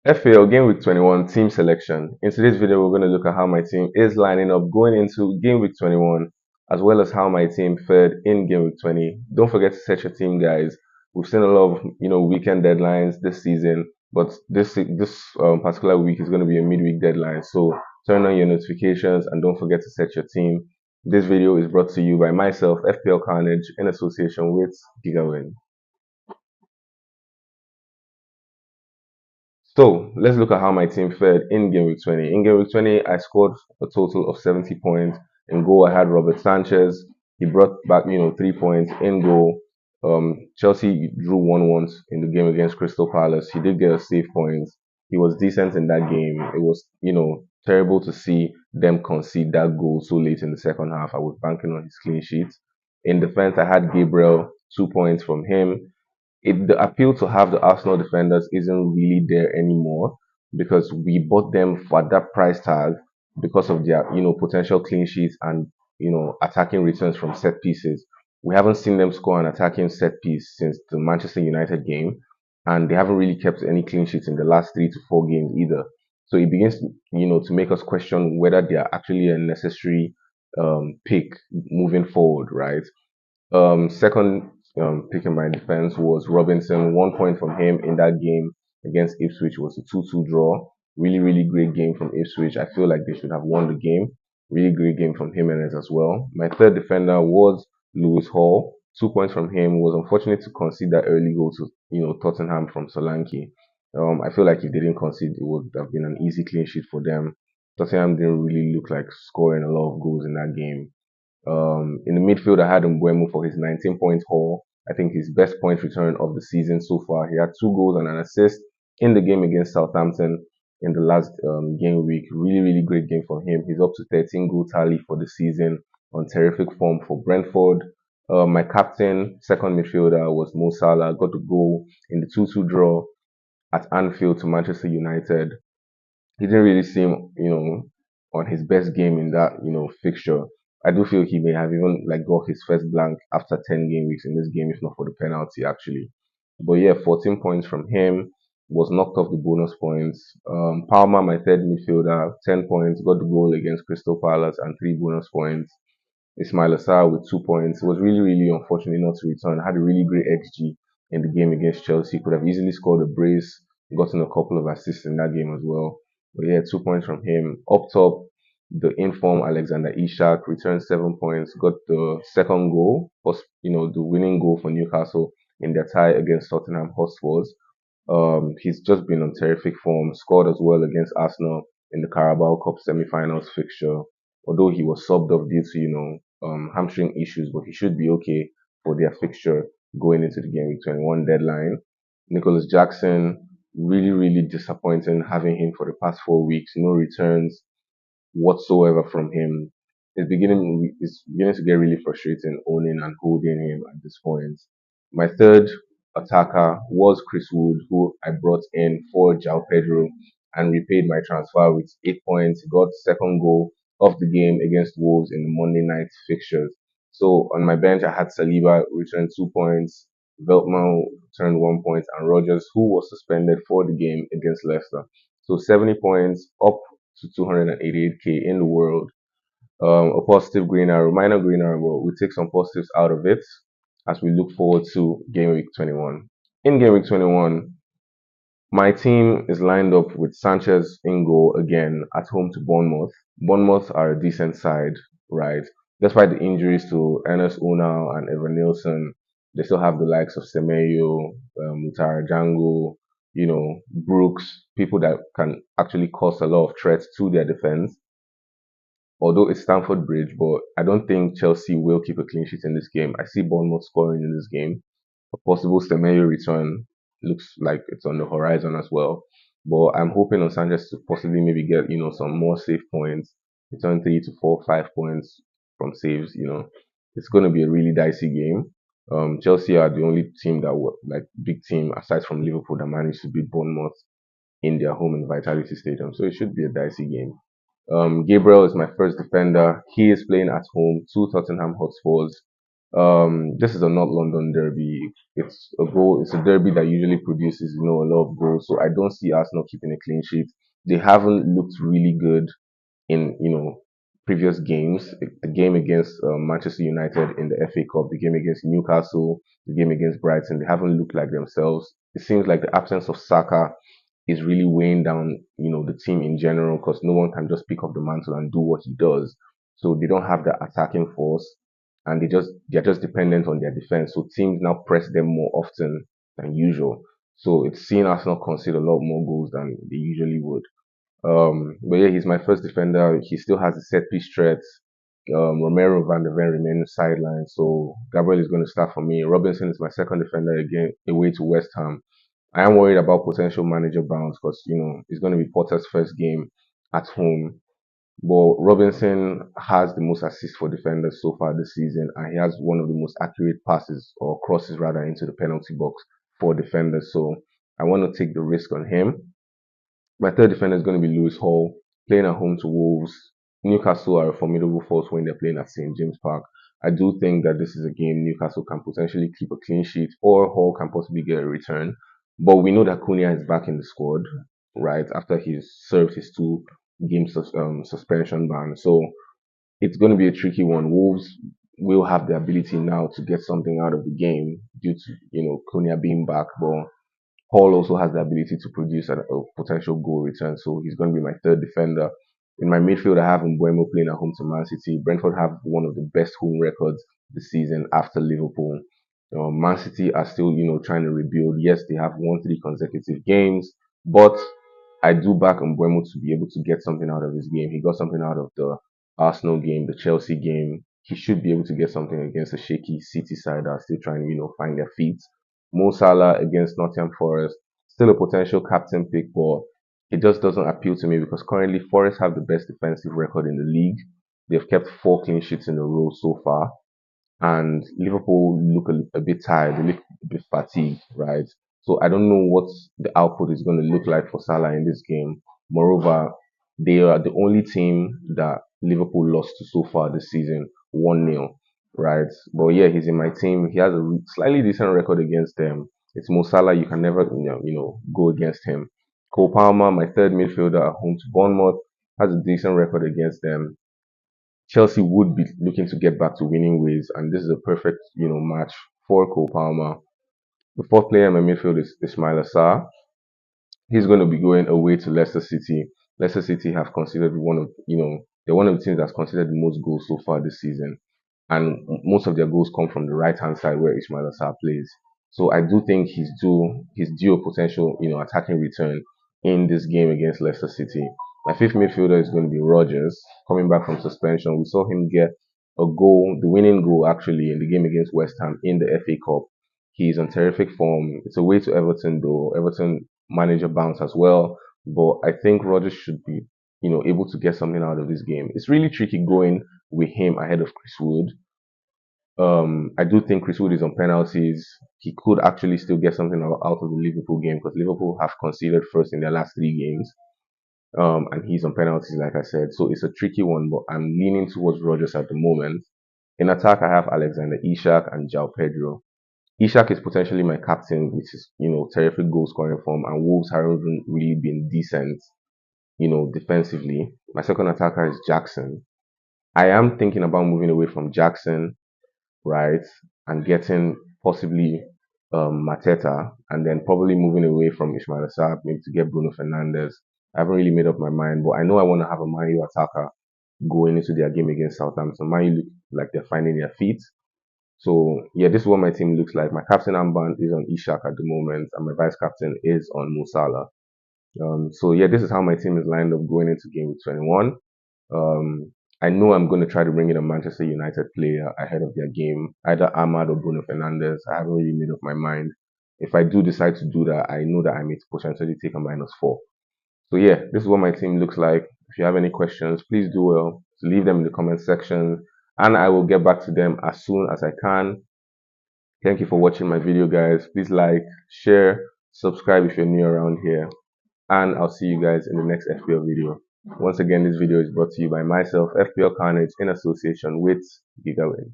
FPL Game Week 21 team selection. In today's video, we're going to look at how my team is lining up going into Game Week 21, as well as how my team fared in Game Week 20. Don't forget to set your team, guys. We've seen a lot of weekend deadlines this season, but this particular week is going to be a midweek deadline. So turn on your notifications and don't forget to set your team. This video is brought to you by myself, FPL.CARNAGE, in association with GW21. So let's look at how my team fared in Game Week 20. In Game Week 20, I scored a total of 70 points. In goal, I had Robert Sanchez. He brought back, 3 points in goal. Chelsea drew 1 once in the game against Crystal Palace. He did get a save point. He was decent in that game. It was, terrible to see them concede that goal so late in the second half. I was banking on his clean sheets. In defense, I had Gabriel, 2 points from him. The appeal to have the Arsenal defenders isn't really there anymore because we bought them for that price tag because of their potential clean sheets and attacking returns from set pieces. We haven't seen them score an attacking set piece since the Manchester United game, and they haven't really kept any clean sheets in the last 3 to 4 games either. So it begins to make us question whether they are actually a necessary pick moving forward, right? Second pick in my defense was Robinson. 1 point from him in that game against Ipswich was a 2-2 draw. Really, really great game from Ipswich. I feel like they should have won the game. Really great game from Jimenez as well. My third defender was Lewis Hall. 2 points from him. Was unfortunate to concede that early goal to Tottenham from Solanke. I feel like if they didn't concede, it would have been an easy clean sheet for them. Tottenham didn't really look like scoring a lot of goals in that game. In the midfield, I had Mbeumo for his 19-point haul. I think his best point return of the season so far. He had 2 goals and an assist in the game against Southampton in the last game week. Really, really great game for him. He's up to 13 goal tally for the season on terrific form for Brentford. My captain, second midfielder, was Mo Salah. Got the goal in the 2-2 draw at Anfield to Manchester United. He didn't really seem, on his best game in that, fixture. I do feel he may have even like got his first blank after 10 game weeks in this game, if not for the penalty actually. But yeah, 14 points from him, was knocked off the bonus points. Palmer, my third midfielder, 10 points, got the goal against Crystal Palace and 3 bonus points. Ismail Assar with 2 points. It was really, really unfortunate not to return. Had a really great XG in the game against Chelsea. Could have easily scored a brace, gotten a couple of assists in that game as well. But yeah, 2 points from him. Up top, the inform Alexander Isak returned 7 points, got the second goal, was the winning goal for Newcastle in their tie against Tottenham Hotspurs. He's just been on terrific form, scored as well against Arsenal in the Carabao Cup semi-finals fixture. Although he was subbed off due to hamstring issues, but he should be okay for their fixture going into the game week 21 deadline. Nicholas Jackson, really, really disappointing having him for the past 4 weeks. No returns whatsoever from him. It's beginning to get really frustrating owning and holding him at this point. My third attacker was Chris Wood, who I brought in for João Pedro and repaid my transfer with 8 points. He got second goal of the game against Wolves in the Monday night fixtures. So on my bench, I had Saliba return 2 points, Veltman returned 1 point, and Rogers, who was suspended for the game against Leicester. So 70 points up to 288k in the world. A positive green arrow, minor green arrow, but we take some positives out of it as we look forward to Game Week 21. In Game Week 21, my team is lined up with Sanchez in goal again at home to Bournemouth. Bournemouth are a decent side, right? Despite the injuries to Ernest Unal and Evan Nielsen, they still have the likes of Semeyo, Mutara Django, Brooks, people that can actually cause a lot of threats to their defense. Although it's Stamford Bridge, but I don't think Chelsea will keep a clean sheet in this game. I see Bournemouth scoring in this game. A possible Semedo return looks like it's on the horizon as well. But I'm hoping on Sanchez to possibly maybe get, some more save points, return 3 to 4, 5 points from saves, It's going to be a really dicey game. Chelsea are the only team that were like big team aside from Liverpool that managed to beat Bournemouth in their home in Vitality Stadium. So it should be a dicey game. Gabriel is my first defender. He is playing at home to Tottenham Hotspurs. This is a not London derby. It's a goal. It's a derby that usually produces, a lot of goals. So I don't see Arsenal keeping a clean sheet. They haven't looked really good in previous games. The game against Manchester United in the FA Cup, the game against Newcastle, the game against Brighton, they haven't looked like themselves. It seems like the absence of Saka is really weighing down, the team in general because no one can just pick up the mantle and do what he does. So they don't have the attacking force, and they're just dependent on their defense. So teams now press them more often than usual. So it's seen Arsenal concede a lot more goals than they usually would. But yeah, he's my first defender. He still has the set piece threats. Romero Van der Ven remains sidelined, so Gabriel is going to start for me. Robinson is my second defender again, away to West Ham. I am worried about potential manager bounce because it's going to be Potter's first game at home. But Robinson has the most assists for defenders so far this season, and he has one of the most accurate passes or crosses rather into the penalty box for defenders. So I want to take the risk on him. My third defender is going to be Lewis Hall, playing at home to Wolves. Newcastle are a formidable force when they're playing at St James Park. I do think that this is a game Newcastle can potentially keep a clean sheet, or Hall can possibly get a return. But we know that Cunha is back in the squad, right, after he's served his 2 game suspension ban. So it's going to be a tricky one. Wolves will have the ability now to get something out of the game due to Cunha being back, but Hall also has the ability to produce a potential goal return, so he's going to be my third defender. In my midfield, I have Mbuemo playing at home to Man City. Brentford have one of the best home records this season after Liverpool. Man City are still, trying to rebuild. Yes, they have won 3 consecutive games, but I do back Mbuemo to be able to get something out of this game. He got something out of the Arsenal game, the Chelsea game. He should be able to get something against a shaky City side that are still trying to, find their feet. Mo Salah against Nottingham Forest, still a potential captain pick, but it just doesn't appeal to me because currently Forest have the best defensive record in the league. They've kept 4 clean sheets in a row so far, and Liverpool look a bit tired, they look a bit fatigued, right? So I don't know what the output is going to look like for Salah in this game. Moreover, they are the only team that Liverpool lost to so far this season, 1-0, right? But yeah, he's in my team. He has a slightly decent record against them. It's Mo Salah. You can never, go against him. Cole Palmer, my third midfielder at home to Bournemouth, has a decent record against them. Chelsea would be looking to get back to winning ways, and this is a perfect, match for Cole Palmer. The fourth player in my midfield is Ismail Assar. He's going to be going away to Leicester City. Leicester City have considered they're one of the teams that's considered the most goals so far this season, and most of their goals come from the right hand side where Ismail Assar plays. So I do think he's due a potential, attacking return in this game against Leicester City. My fifth midfielder is going to be Rogers, coming back from suspension. We saw him get a goal, the winning goal actually, in the game against West Ham in the FA Cup. He's on terrific form. It's a way to Everton though. Everton manager bounce as well, but I think Rogers should be, able to get something out of this game. It's really tricky going with him ahead of Chris Wood. I do think Chris Wood is on penalties. He could actually still get something out of the Liverpool game because Liverpool have conceded first in their last 3 games. And he's on penalties, like I said. So it's a tricky one, but I'm leaning towards Rogers at the moment. In attack, I have Alexander Isak and João Pedro. Isak is potentially my captain, which is, terrific goal scoring form, and Wolves haven't really been decent, defensively. My second attacker is Jackson. I am thinking about moving away from Jackson, right, and getting possibly Mateta, and then probably moving away from Ismail Assar, maybe to get Bruno Fernandes. I haven't really made up my mind, but I know I want to have a Man U attacker going into their game against Southampton. Man U look like they're finding their feet. So yeah, this is what my team looks like. My captain armband is on Ishak at the moment, and my vice captain is on Musala. So yeah, this is how my team is lined up going into game week 21. I know I'm going to try to bring in a Manchester United player ahead of their game, either Ahmad or Bruno Fernandes. I haven't really made up my mind. If I do decide to do that, I know that I may potentially take a -4. So yeah, this is what my team looks like. If you have any questions, please do well to leave them in the comment section, and I will get back to them as soon as I can. Thank you for watching my video, guys. Please like, share, subscribe if you're new around here, and I'll see you guys in the next FPL video. Once again, this video is brought to you by myself, FPL Carnage, in association with GW21.